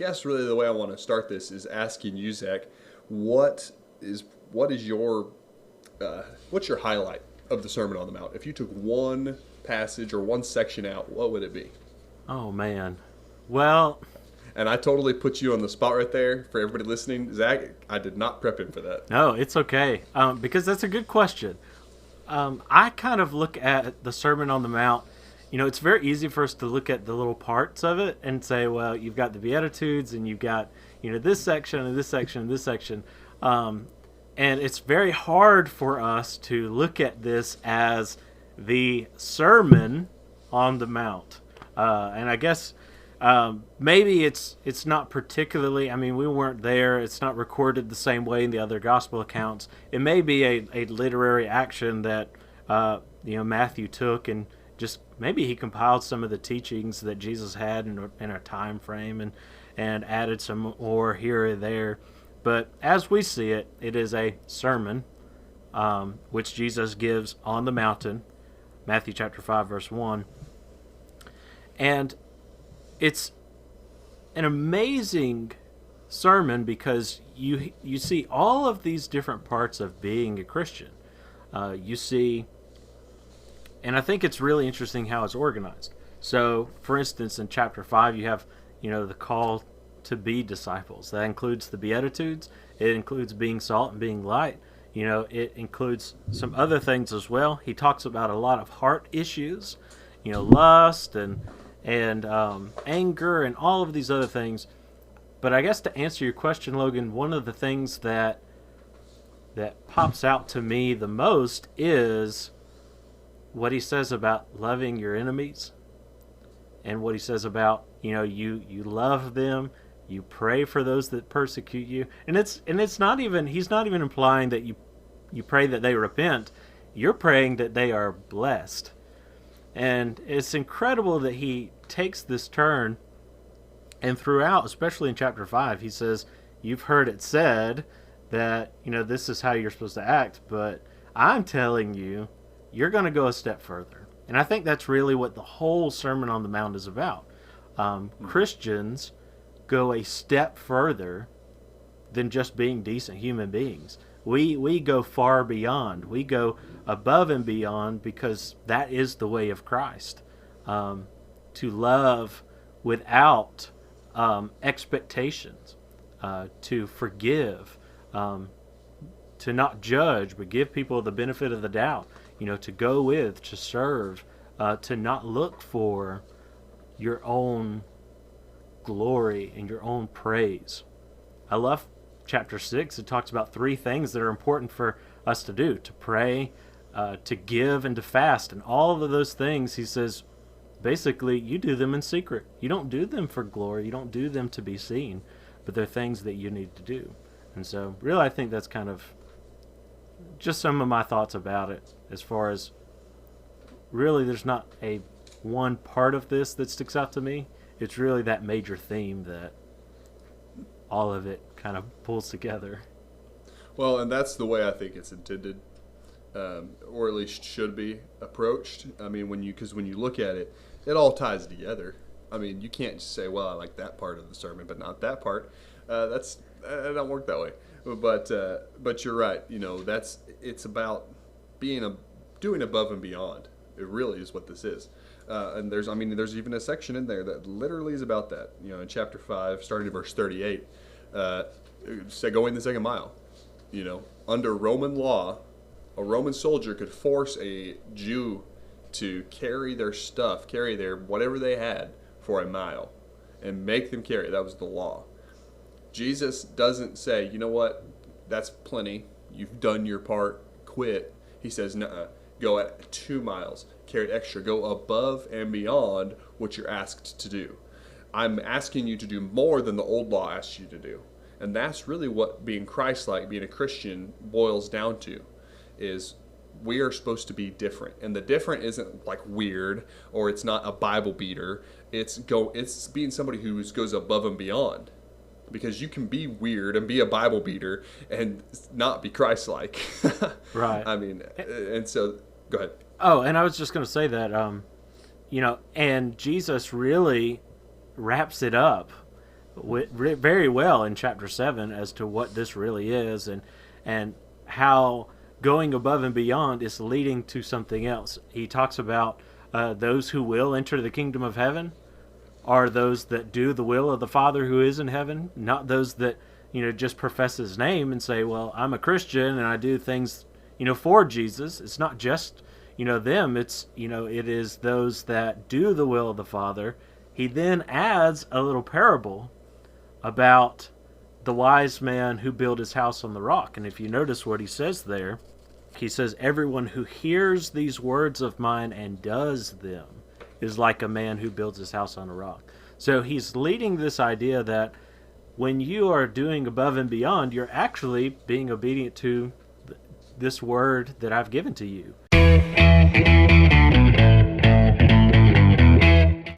guess really the way I want to start this is asking you, Zach, what is your what's your highlight of the Sermon on the Mount? If you took one passage or one section out, what would it be? Oh man. Well, And I totally put you on the spot right there for everybody listening. Zach, I did not prep him for that. no, it's okay. Because that's a good question. I kind of look at the Sermon on the Mount. It's very easy for us to look at the little parts of it and say, well, you've got the Beatitudes and you've got, this section and this section and this section. And it's very hard for us to look at this as the Sermon on the Mount. And I guess maybe it's not particularly. I mean, we weren't there. It's not recorded the same way in the other gospel accounts. It may be a literary action that Matthew took and just maybe he compiled some of the teachings that Jesus had in a time frame and added some more here or there. But as we see it, it is a sermon which Jesus gives on the mountain, Matthew chapter 5, verse 1. And it's an amazing sermon because you see all of these different parts of being a Christian. You see, and I think it's really interesting how it's organized. So, for instance, in chapter 5, you have, the call to be disciples. That includes the Beatitudes. It includes being salt and being light. It includes some other things as well. He talks about a lot of heart issues, lust and anger and all of these other things. But I guess to answer your question, Logan, one of the things that pops out to me the most is what he says about loving your enemies and what he says about, you love them, you pray for those that persecute you. And it's not even, he's not even implying that you pray that they repent. You're praying that they are blessed. And it's incredible that he takes this turn, and throughout, especially in chapter 5, he says, you've heard it said that, this is how you're supposed to act, but I'm telling you, you're going to go a step further. And I think that's really what the whole Sermon on the Mount is about. Christians go a step further than just being decent human beings. We go far beyond. We go above and beyond because that is the way of Christ. To love without expectations, to forgive, to not judge, but give people the benefit of the doubt, to go with, to serve, to not look for your own glory and your own praise. I love chapter 6. It talks about 3 things that are important for us to do: to pray, to give, and to fast. And all of those things, he says, basically, you do them in secret. You don't do them for glory. You don't do them to be seen, but they're things that you need to do. And so, really, I think that's kind of just some of my thoughts about it, as far as really there's not a one part of this that sticks out to me. It's really that major theme that all of it kind of pulls together. Well, and that's the way I think it's intended, or at least should be approached. I mean, because when you look at it, it all ties together. I mean, you can't just say, "Well, I like that part of the sermon, but not that part." That don't work that way. But you're right. It's about doing above and beyond. It really is what this is. And there's even a section in there that literally is about that. In chapter 5, starting at verse 38, say going the second mile. Under Roman law, a Roman soldier could force a Jew to carry their stuff, carry their whatever they had for a mile, and make them carry it. That was the law. Jesus doesn't say, you know what, that's plenty. You've done your part. Quit. He says, nuh-uh. Go at 2 miles. Carry extra. Go above and beyond what you're asked to do. I'm asking you to do more than the old law asks you to do. And that's really what being Christ-like, being a Christian, boils down to, is we are supposed to be different. And the different isn't like weird, or it's not a Bible beater. It's being somebody who goes above and beyond. Because you can be weird and be a Bible beater and not be Christ-like. Right. I mean, and so, go ahead. Oh, and I was just going to say that, and Jesus really wraps it up very well in chapter 7 as to what this really is, and how going above and beyond is leading to something else. He talks about those who will enter the kingdom of heaven are those that do the will of the Father who is in heaven, not those that just profess his name and say, well, I'm a Christian and I do things for Jesus. It's not just them. It's it is those that do the will of the Father. He then adds a little parable about the wise man who built his house on the rock. And if you notice what he says there, he says, everyone who hears these words of mine and does them is like a man who builds his house on a rock. So he's leading this idea that when you are doing above and beyond, you're actually being obedient to this word that I've given to you.